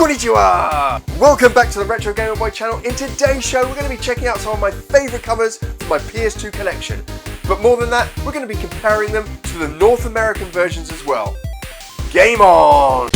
Konnichiwa! Welcome back to the Retro Gamer Boy channel. In today's show, we're going to be checking out some of my favourite covers for my PS2 collection. But more than that, we're going to be comparing them to the North American versions as well. Game on!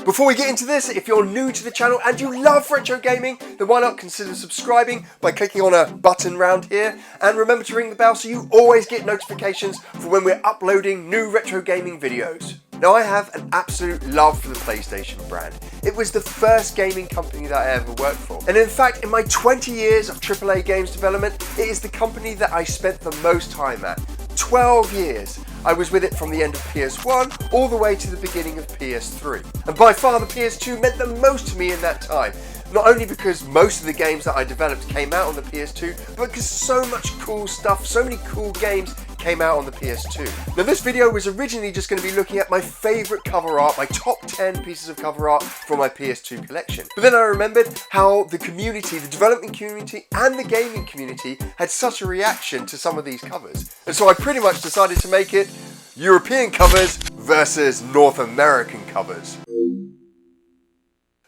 Before we get into this, if you're new to the channel and you love retro gaming, then why not consider subscribing by clicking on a button round here, and remember to ring the bell so you always get notifications for when we're uploading new retro gaming videos. Now, I have an absolute love for the PlayStation brand. It was the first gaming company that I ever worked for. And in fact, in my 20 years of AAA games development, it is the company that I spent the most time at. 12 years. I was with it from the end of PS1 all the way to the beginning of PS3. And by far the PS2 meant the most to me in that time. Not only because most of the games that I developed came out on the PS2, but because so much cool stuff, so many cool games came out on the PS2. Now, this video was originally just going to be looking at my favourite cover art, my top 10 pieces of cover art for my PS2 collection. But then I remembered how the community, the development community and the gaming community had such a reaction to some of these covers. And so I pretty much decided to make it European covers versus North American covers.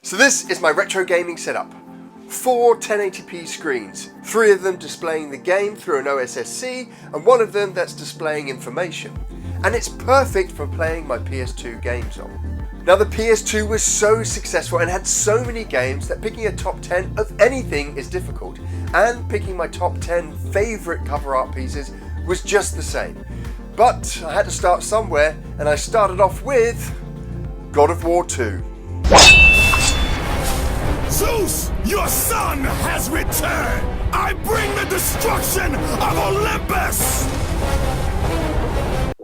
So this is my retro gaming setup. 4 1080p screens, 3 of them displaying the game through an OSSC and 1 of them that's displaying information. And it's perfect for playing my PS2 games on. Now, the PS2 was so successful and had so many games that picking a top 10 of anything is difficult. And picking my top 10 favourite cover art pieces was just the same. But I had to start somewhere, and I started off with God of War 2. Zeus, your son has returned! I bring the destruction of Olympus!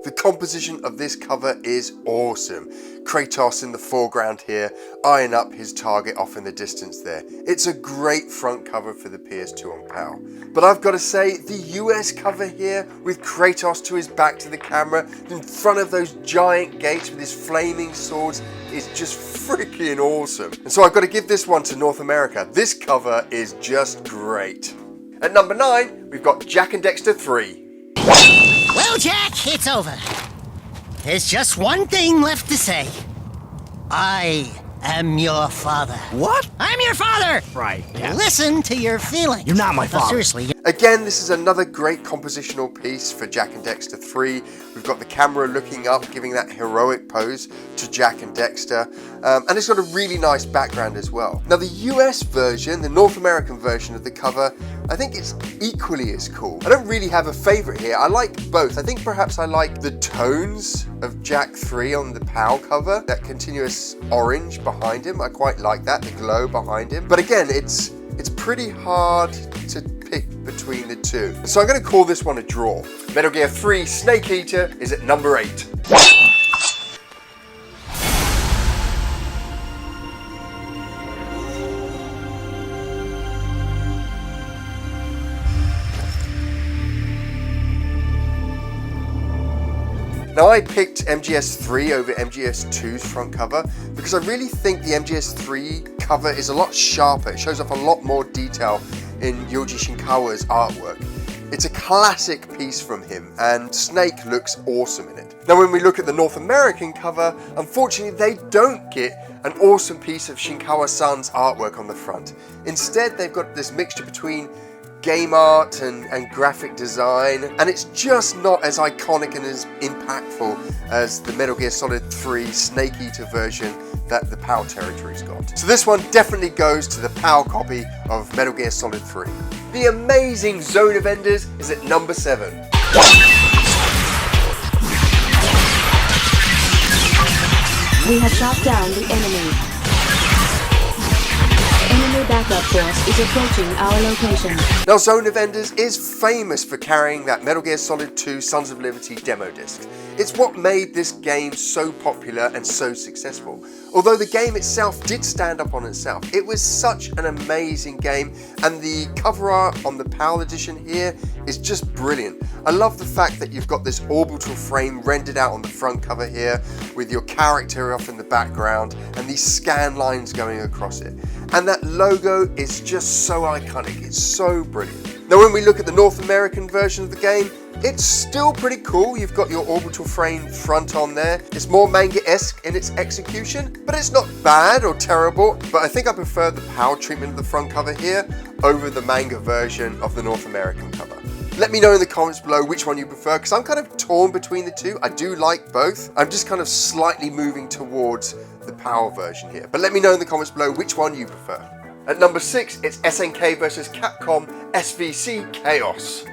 The composition of this cover is awesome. Kratos in the foreground here, eyeing up his target off in the distance there. It's a great front cover for the PS2 on PAL. But I've got to say, the US cover here, with Kratos to his back to the camera, in front of those giant gates with his flaming swords, is just freaking awesome. And so I've got to give this one to North America. This cover is just great. At number 9, we've got Jak and Daxter 3. Well, Jak, it's over. There's just one thing left to say. I am your father. What? I'm your father! Right, yeah. Listen to your feelings. You're not my No, father. seriously. Again, this is another great compositional piece for Jak and Daxter 3. We've got the camera looking up, giving that heroic pose to Jak and Daxter. And it's got a really nice background as well. Now, the US version, the North American version of the cover, I think it's equally as cool. I don't really have a favourite here. I like both. I think perhaps I like the tones of Jak 3 on the PAL cover, that continuous orange behind him. I quite like that, the glow behind him. But again, it's pretty hard to pick between the two. So I'm going to call this one a draw. Metal Gear 3 Snake Eater is at number 8. Now, I picked MGS3 over MGS2's front cover because I really think the MGS3 cover is a lot sharper. It shows off a lot more detail in Yoji Shinkawa's artwork. It's a classic piece from him, and Snake looks awesome in it. Now, when we look at the North American cover, unfortunately they don't get an awesome piece of Shinkawa-san's artwork on the front. Instead, they've got this mixture between game art and graphic design, and it's just not as iconic and as impactful as the Metal Gear Solid 3 Snake Eater version that the PAL territory's got. So this one definitely goes to the PAL copy of Metal Gear Solid 3. The amazing Zone of Enders is at number 7. We have shot down the enemy. Enemy backup force is approaching our location. Now, Zone of Enders is famous for carrying that Metal Gear Solid 2 Sons of Liberty demo disc. It's what made this game so popular and so successful. Although the game itself did stand up on itself, it was such an amazing game, and the cover art on the PAL edition here is just brilliant. I love the fact that you've got this orbital frame rendered out on the front cover here, with your character off in the background and these scan lines going across it. And that logo is just so iconic, it's so brilliant. Now when we look at the North American version of the game, it's still pretty cool. You've got your orbital frame front on there. It's more manga-esque in its execution, but it's not bad or terrible. But I think I prefer the PAL treatment of the front cover here over the manga version of the North American cover. Let me know in the comments below which one you prefer, because I'm kind of torn between the two. I do like both. I'm just kind of slightly moving towards the PAL version here. But let me know in the comments below which one you prefer. At number 6, it's SNK vs Capcom SVC Chaos.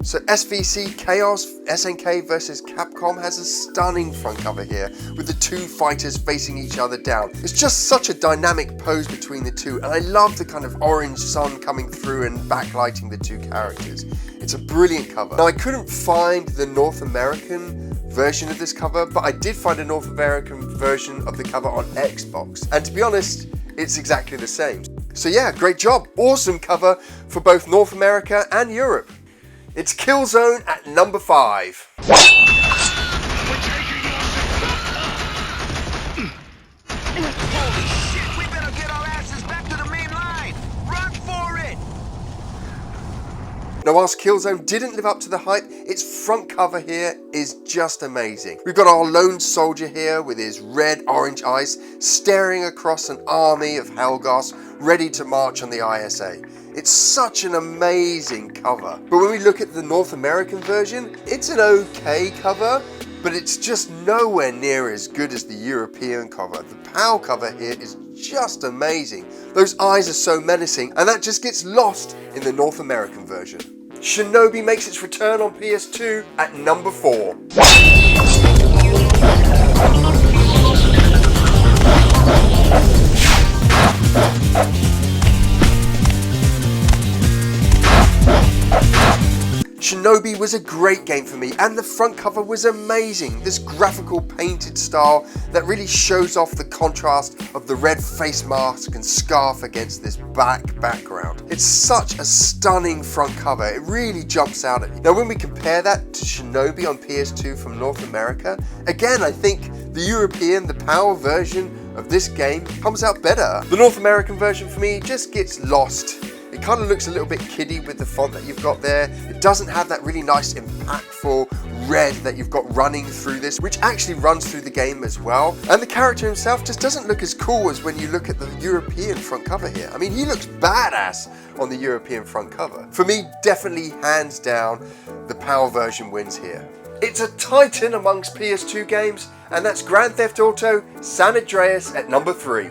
So SVC Chaos SNK vs Capcom has a stunning front cover here with the two fighters facing each other down. It's just such a dynamic pose between the two, and I love the kind of orange sun coming through and backlighting the two characters. It's a brilliant cover. Now I couldn't find the North American version of this cover, but I did find a North American version of the cover on Xbox, and to be honest, it's exactly the same. So yeah, great job. Awesome cover for both North America and Europe. It's Killzone at number 5. Holy shit, we better get our asses back to the main line! Run for it! Now whilst Killzone didn't live up to the hype, its front cover here is just amazing. We've got our lone soldier here with his red-orange eyes staring across an army of Helghast ready to march on the ISA. It's such an amazing cover. But when we look at the North American version, it's an okay cover, but it's just nowhere near as good as the European cover. The PAL cover here is just amazing. Those eyes are so menacing, and that just gets lost in the North American version. Shinobi makes its return on PS2 at number 4. Shinobi was a great game for me, and the front cover was amazing. This graphical painted style that really shows off the contrast of the red face mask and scarf against this black background. It's such a stunning front cover, it really jumps out at you. Now when we compare that to Shinobi on PS2 from North America, again I think the European, the PAL version of this game comes out better. The North American version for me just gets lost. It kind of looks a little bit kiddie with the font that you've got there. It doesn't have that really nice impactful red that you've got running through this, which actually runs through the game as well. And the character himself just doesn't look as cool as when you look at the European front cover here. I mean, he looks badass on the European front cover. For me, definitely hands down, the PAL version wins here. It's a titan amongst PS2 games, and that's Grand Theft Auto San Andreas at number 3.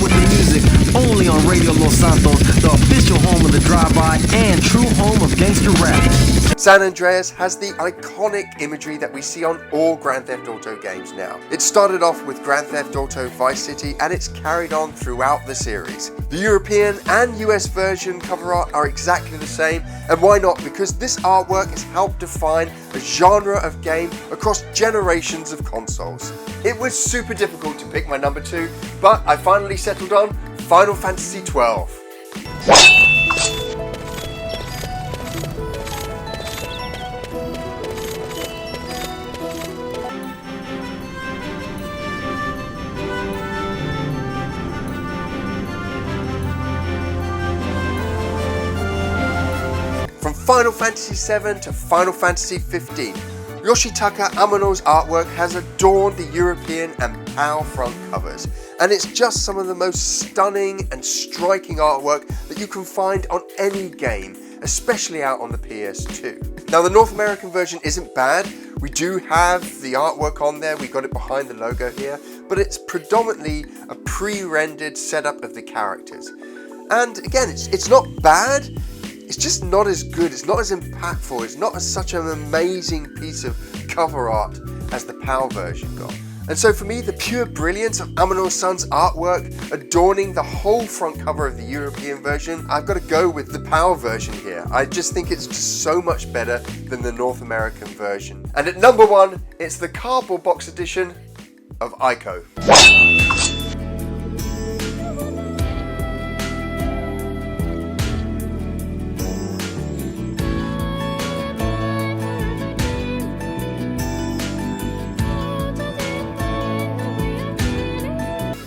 With the music only on Radio Los Santos, the official home of the drive-by and true home of gangster rap. San Andreas has the iconic imagery that we see on all Grand Theft Auto games now. It started off with Grand Theft Auto Vice City, and it's carried on throughout the series. The European and US version cover art are exactly the same, and why not? Because this artwork has helped define a genre of game across generations of consoles. It was super difficult to pick my number 2, but I finally settled on Final Fantasy XII. From Final Fantasy VII to Final Fantasy XV, Yoshitaka Amano's artwork has adorned the European and PAL front covers, and it's just some of the most stunning and striking artwork that you can find on any game, especially out on the PS2. Now the North American version isn't bad. We do have the artwork on there, we got it behind the logo here, but it's predominantly a pre-rendered setup of the characters. And again, it's not bad, it's just not as good, it's not as impactful, it's not such an amazing piece of cover art as the PAL version got. And so for me, the pure brilliance of Amano-san's artwork adorning the whole front cover of the European version, I've got to go with the PAL version here. I just think it's just so much better than the North American version. And at number 1, it's the cardboard box edition of Ico.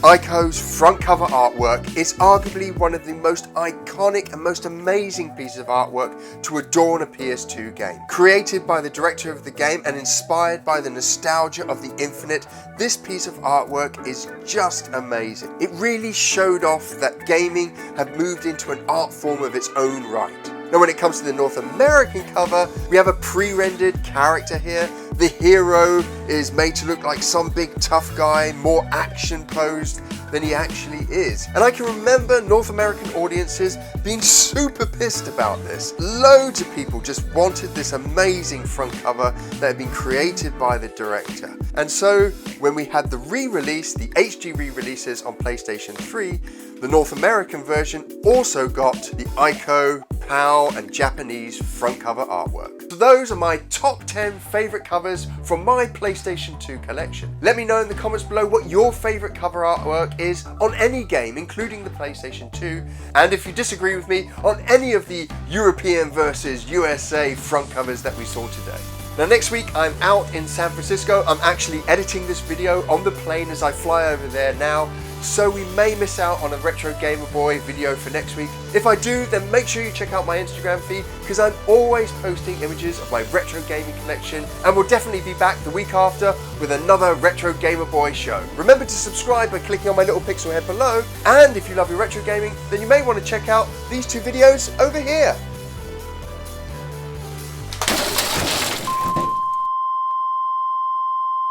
Ico's front cover artwork is arguably one of the most iconic and most amazing pieces of artwork to adorn a PS2 game. Created by the director of the game and inspired by the nostalgia of the Infinite, this piece of artwork is just amazing. It really showed off that gaming had moved into an art form of its own right. Now when it comes to the North American cover, we have a pre-rendered character here. The hero is made to look like some big tough guy, more action posed than he actually is. And I can remember North American audiences being super pissed about this. Loads of people just wanted this amazing front cover that had been created by the director. And so when we had the re-release, the HD re-releases on PlayStation 3, the North American version also got the Ico, PAL and Japanese front cover artwork. So those are my top 10 favourite covers from my PlayStation 2 collection. Let me know in the comments below what your favourite cover artwork is on any game, including the PlayStation 2, and if you disagree with me on any of the European versus USA front covers that we saw today. Now next week I'm out in San Francisco. I'm actually editing this video on the plane as I fly over there now, so we may miss out on a Retro Gamer Boy video for next week. If I do, then make sure you check out my Instagram feed, because I'm always posting images of my retro gaming collection, and we'll definitely be back the week after with another Retro Gamer Boy show. Remember to subscribe by clicking on my little pixel head below, and if you love your retro gaming, then you may want to check out these two videos over here.